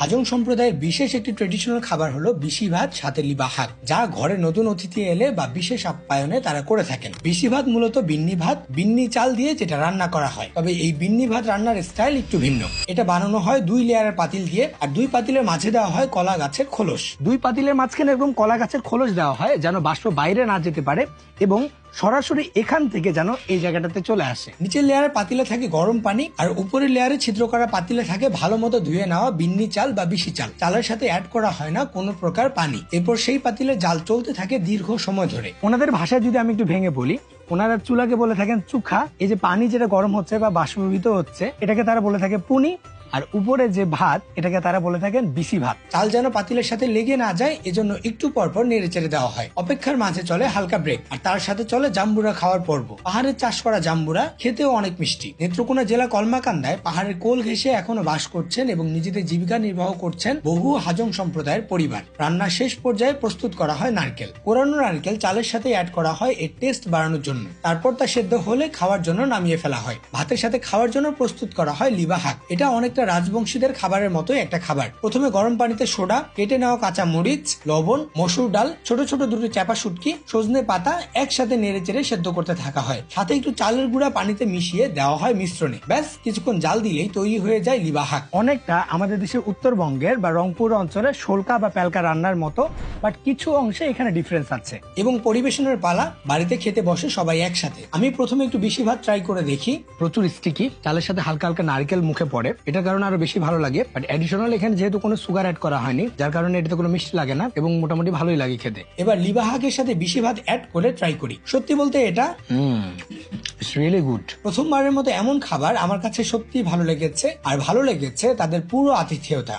হাজং সম্প্রদায়ের বিশেষ একটি ট্রেডিশনাল খাবার হলো বিশি ভাত সাথে লিবা শাক, যা ঘরে নতুন অতিথি এলে বা বিশেষ আপ্যায়নে তারা করে থাকেন। বিশি ভাত মূলত বিন্নি ভাত, বিন্নি চাল দিয়ে যেটা রান্না করা হয়। তবে এই বিন্নি ভাত রান্নার স্টাইল একটু ভিন্ন। এটা বানানো হয় 2 লেয়ারের পাতিল দিয়ে, আর 2 পাতিলের মাঝে দেওয়া হয় কলা গাছের খোলস। 2 পাতিলের মাঝখানে এরকম কলা গাছের খোলস দেওয়া হয় যেন বাষ্প বাইরে না যেতে পারে এবং সরাসরি এখান থেকে যেন এই জায়গাটাতে চলে আসে। নিচের লেয়ারে পাতিলে থাকে গরম পানি, আর উপরের লেয়ারে ছিদ্র করা পাতিলে থাকে ভালো মতো ধুয়ে নেওয়া বিন্নি চাল বা বিশি চাল। চালের সাথে অ্যাড করা হয় না কোনো প্রকার পানি। এরপর সেই পাতিলে জাল চলতে থাকে দীর্ঘ সময় ধরে। ওনাদের ভাষায় যদি আমি একটু ভেঙে বলি, ওনারা চুলাকে বলে থাকেন চুখা। এই যে পানি যেটা গরম হচ্ছে বা বাষ্পীভূত হচ্ছে, এটাকে তারা বলে থাকে পুনি। আর উপরে যে ভাত, এটাকে তারা বলে থাকেন বিশি ভাত। চাল যেন পাতিলের সাথে লেগে না যায়, এজন্য একটু পরপর নেড়ে চেড়ে দেওয়া হয়। অপেক্ষার মাঝে চলে হালকা ব্রেক, আর তার সাথে চলে জাম্বুরা খাওয়ার পর্ব। পাহাড়ের চাষ করা জাম্বুরা খেতেও অনেক মিষ্টি। নেত্রকোনা জেলা কলমাকান্দায় পাহাড়ের কোল ঘেঁষে এখনো বাস করছেন এবং নিজেদের জীবিকা নির্বাহ করছেন বহু হাজং সম্প্রদায়ের পরিবার। রান্নার শেষ পর্যায়ে প্রস্তুত করা হয় নারকেল। কোরানো নারকেল চালের সাথে অ্যাড করা হয় এর টেস্ট বাড়ানোর জন্য। তারপর তা সেদ্ধ হলে খাওয়ার জন্য নামিয়ে ফেলা হয়। ভাতের সাথে খাওয়ার জন্য প্রস্তুত করা হয় লিবা শাক। এটা অনেকটা রাজবংশীদের খাবারের মতোই একটা খাবার। প্রথমে গরম পানিতে সোডা, কেটে নেওয়া কাঁচা মরিচ, লবণ, মসুর ডাল, ছোট ছোট দুটো চাপা শুটকি, সজনে পাতা একসাথে নেড়ে চেড়ে সেদ্ধ করতে থাকা হয়। সাথে একটু চালের গুঁড়া পানিতে মিশিয়ে দেওয়া হয় মিশ্রণে। ব্যাস কিছুক্ষণ জাল দিলেই তৈরি হয়ে যায় লিবা শাক। অনেকটা আমাদের দেশের উত্তরবঙ্গের বা রংপুর অঞ্চলের শোলকা বা প্যালকা রান্নার মতো, বাট কিছু অংশে এখানে ডিফারেন্স আছে। এবং পরিবেশনের পালা, বাড়িতে খেতে বসে সবাই একসাথে। আমি প্রথমে একটু বেশি ভাত ট্রাই করে দেখি। প্রচুর স্টিকি, চালের সাথে হালকা হালকা নারকেল মুখে পড়ে, এটার কারণে আরো বেশি ভালো লাগে। বাট এডিশনাল এখানে যেহেতু কোনো সুগার অ্যাড করা হয়নি, যার কারণে এটাতে কোনো মিষ্টি লাগে না এবং মোটামুটি ভালোই লাগে খেতে। এবার লিবা শাকের সাথে বেশি ভাত অ্যাড করে ট্রাই করি। সত্যি বলতে এটা ইটস রিয়েলি গুড। প্রথমবারের মতো এমন খাবার আমার কাছে সত্যি ভালো লেগেছে, আর ভালো লেগেছে তাদের পুরো আতিথেয়তা।